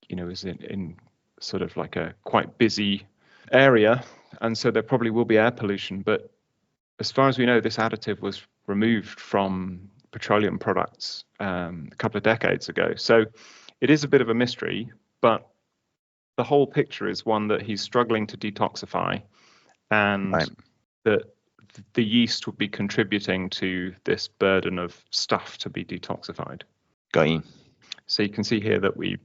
is in sort of like a quite busy area, and so there probably will be air pollution. But as far as we know, this additive was removed from petroleum products a couple of decades ago. So it is a bit of a mystery, but the whole picture is one that he's struggling to detoxify, and right. that the yeast would be contributing to this burden of stuff to be detoxified. Got you. So you can see here that we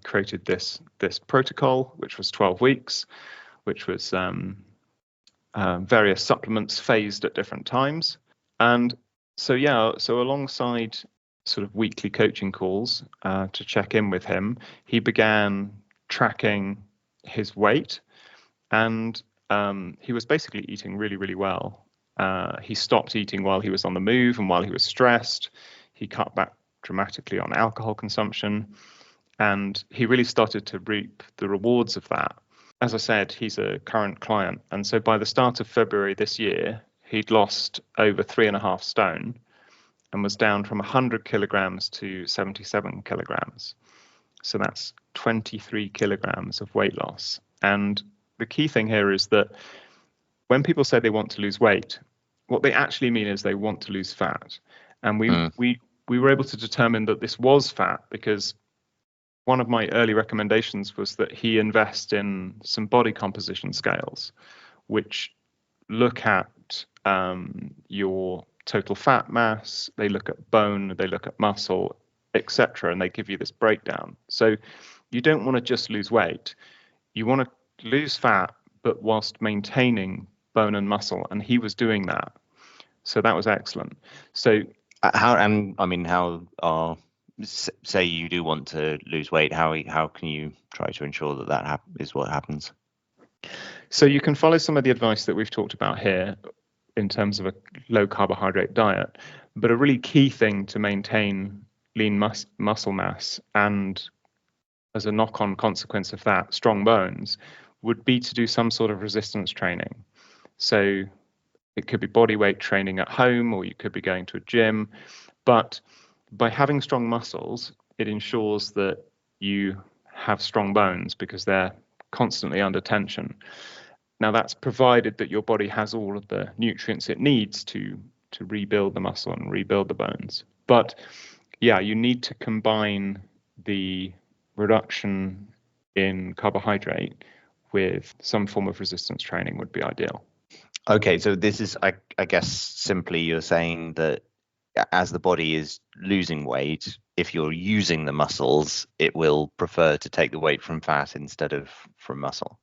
created this protocol, which was 12 weeks, which was various supplements phased at different times. And so alongside sort of weekly coaching calls to check in with him, he began tracking his weight, and he was basically eating really, really well. He stopped eating while he was on the move and while he was stressed. He cut back dramatically on alcohol consumption, and he really started to reap the rewards of that. As I said, he's a current client, and so by the start of February this year, he'd lost over 3.5 stone and was down from 100 kilograms to 77 kilograms. So that's 23 kilograms of weight loss. And the key thing here is that when people say they want to lose weight, what they actually mean is they want to lose fat. And we were able to determine that this was fat because one of my early recommendations was that he invest in some body composition scales, which look at your total fat mass, they look at bone, they look at muscle, etc., and they give you this breakdown. So you don't want to just lose weight. You want to lose fat, but whilst maintaining bone and muscle, and he was doing that. So that was excellent. So say you do want to lose weight, how can you try to ensure that is what happens? So you can follow some of the advice that we've talked about here in terms of a low carbohydrate diet, but a really key thing to maintain lean muscle mass, and as a knock-on consequence of that, strong bones, would be to do some sort of resistance training. So it could be body weight training at home, or you could be going to a gym, but by having strong muscles, it ensures that you have strong bones because they're constantly under tension. Now, that's provided that your body has all of the nutrients it needs to rebuild the muscle and rebuild the bones. But yeah, you need to combine the reduction in carbohydrate with some form of resistance training would be ideal. Okay, so this is, I guess, simply you're saying that as the body is losing weight, if you're using the muscles, it will prefer to take the weight from fat instead of from muscle.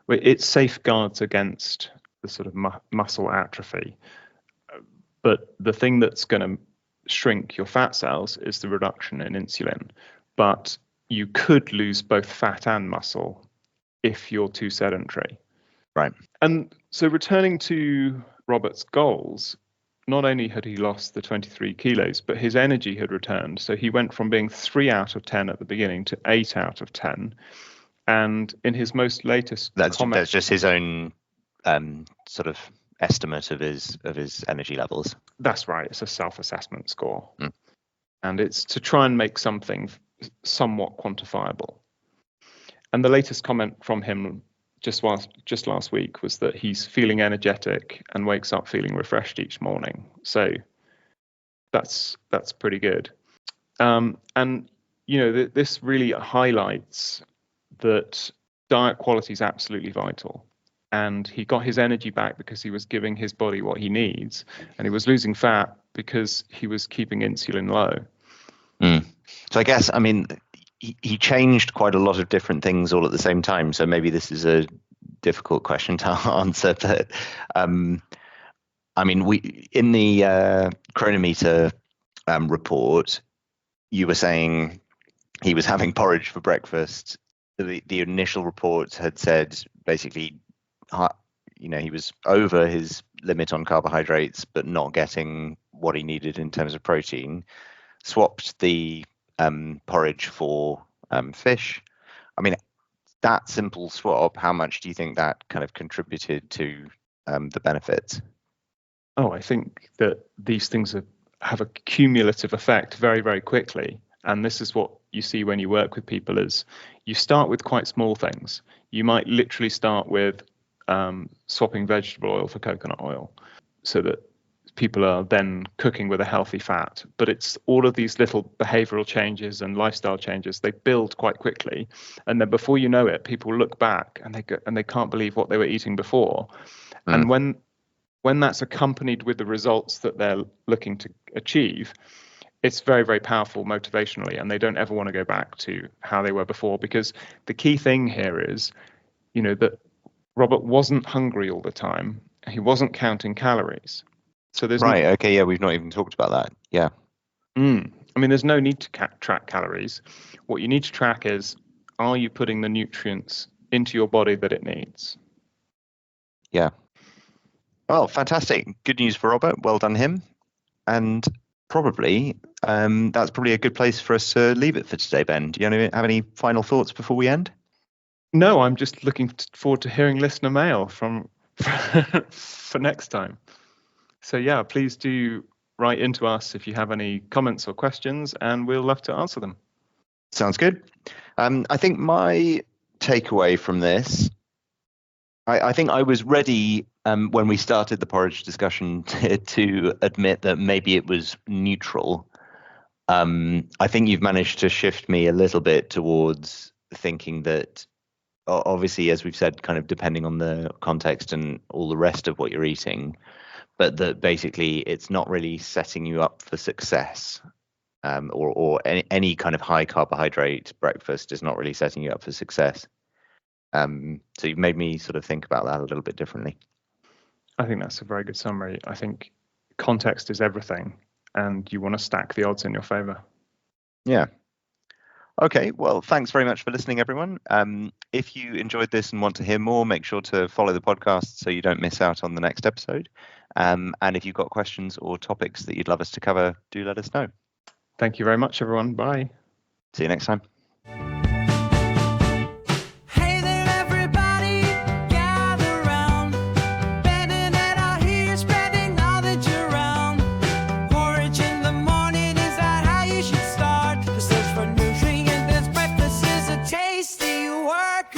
It safeguards against the sort of muscle atrophy. But the thing that's going to shrink your fat cells is the reduction in insulin. But you could lose both fat and muscle if you're too sedentary. Right. And so returning to Robert's goals, not only had he lost the 23 kilos, but his energy had returned. So he went from being 3 out of 10 at the beginning to 8 out of 10. And in his most latest That's comment, just his own sort of estimate of his energy levels. That's right. It's a self-assessment score. Mm. And it's to try and make something somewhat quantifiable. And the latest comment from him just last week was that he's feeling energetic and wakes up feeling refreshed each morning. So that's pretty good. And this really highlights that diet quality is absolutely vital. And he got his energy back because he was giving his body what he needs, and he was losing fat because he was keeping insulin low. So I guess, I mean, he changed quite a lot of different things all at the same time. So maybe this is a difficult question to answer, but I mean, we in the chronometer report, you were saying he was having porridge for breakfast. The initial report had said basically, he was over his limit on carbohydrates, but not getting what he needed in terms of protein. Swapped the porridge for fish. I mean, that simple swap, how much do you think that kind of contributed to the benefits? Oh, I think that these things have a cumulative effect very, very quickly. And this is what you see when you work with people is you start with quite small things. You might literally start with swapping vegetable oil for coconut oil so that people are then cooking with a healthy fat. But it's all of these little behavioral changes and lifestyle changes, they build quite quickly. And then before you know it, people look back and they can't believe what they were eating before. And when that's accompanied with the results that they're looking to achieve, it's very, very powerful motivationally, and they don't ever want to go back to how they were before, because the key thing here is, that Robert wasn't hungry all the time. He wasn't counting calories. So there's right. Okay. Yeah, we've not even talked about that. Yeah. I mean, there's no need to track calories. What you need to track is, are you putting the nutrients into your body that it needs? Yeah. Well, fantastic. Good news for Robert. Well done him. And probably that's probably a good place for us to leave it for today, Ben. Do you have any final thoughts before we end? No, I'm just looking forward to hearing listener mail for next time. So yeah, please do write into us if you have any comments or questions, and we'll love to answer them. Sounds good. I think my takeaway from this, I think I was ready when we started the porridge discussion to admit that maybe it was neutral. I think you've managed to shift me a little bit towards thinking that, obviously, as we've said, kind of depending on the context and all the rest of what you're eating, but that basically it's not really setting you up for success, or any kind of high carbohydrate breakfast is not really setting you up for success. So you've made me sort of think about that a little bit differently. I think that's a very good summary. I think context is everything, and you want to stack the odds in your favor. Yeah. Okay, well, thanks very much for listening, everyone. If you enjoyed this and want to hear more, make sure to follow the podcast so you don't miss out on the next episode. And if you've got questions or topics that you'd love us to cover, do let us know. Thank you very much, everyone. Bye. See you next time. Tasty work.